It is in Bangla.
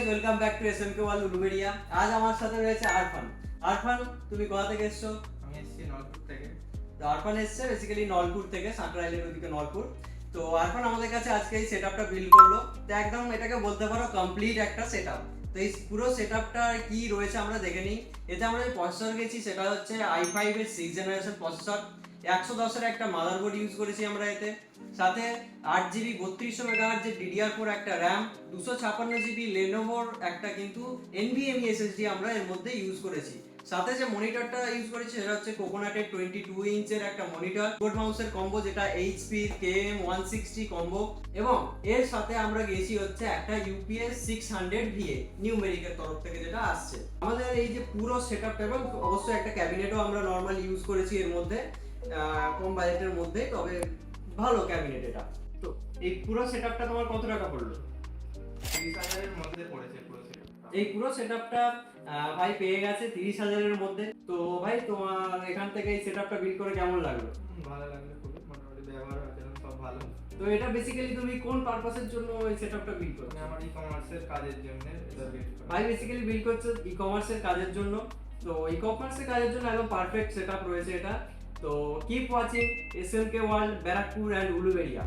ওয়েলকাম ব্যাক টু এসএমকে ওয়াল উলুবেড়িয়া। আজ আমার সাথে রয়েছে আরফান। আরফান, তুমি কোথা থেকে এসছো? আমি এসেছি নলপুর থেকে। তো আরফান এসছে বেসিক্যালি নলপুর থেকে, সাঁকরাইলের ওদিকে নলপুর। তো আরফান আমাদের কাছে আজকে এই সেটআপটা বিল্ড করলো। তো একদম এটাকে বলতে পারো কমপ্লিট একটা সেটআপ। তো এই পুরো সেটআপটা কি রয়েছে আমরা দেখে নিই। এতে আমরা যে প্রসেসর গেছি সেটা হচ্ছে i5 এর 6th জেনারেশন প্রসেসর। 110 এর একটা মাদারবোর্ড ইউজ করেছি আমরা এতে। সাথে 8GB 3200 মেগাহার্জ যে DDR4 একটা RAM, 256GB লেনোভোর একটা কিন্তু NVMe SSD আমরা এর মধ্যে ইউজ করেছি। সাথে যে মনিটরটা ইউজ করেছি সেটা হচ্ছে কোকোনাটের 22 ইঞ্চের একটা মনিটর, কিবোর্ড মাউসের কম্বো যেটা HP এর KM160 কম্বো, এবং এর সাথে আমরা গেছি হচ্ছে একটা UPS 600 VA নিউমেরিকের তরফ থেকে যেটা আসছে। আমাদের এই যে পুরো সেটআপটা, এবং অবশ্যই একটা ক্যাবিনেটও আমরা নরমাল ইউজ করেছি এর মধ্যে, কম বাজেটের মধ্যে, তবে ভালো ক্যাবিনেট এটা। তো এই পুরো সেটআপটা তোমার কত টাকা পড়লো? 30,000-এর মধ্যে পড়েছে পুরো সেটআপটা। এই পুরো সেটআপটা ভাই পেয়ে গেছে 30,000 এর মধ্যে। তো ভাই তোমার এখান থেকে এই সেটআপটা বিল্ড করে কেমন লাগলো? ভালো লাগলো খুবই, মোটামুটি ব্যবহার আচরণ সব ভালো। তো এটা বেসিক্যালি তুমি কোন পারপাসের জন্য এই সেটআপটা বিল্ড করছো? মানে আমার ই-কমার্সের কাজের জন্য এটা বিল্ড করা। ভাই বেসিক্যালি বিল্ড করছো ই-কমার্সের কাজের জন্য। তো ই-কমার্সের কাজের জন্য একদম পারফেক্ট সেটআপ রয়েছে এটা। তো keep watching এসএমকে world, Barrackpore and Uluberia.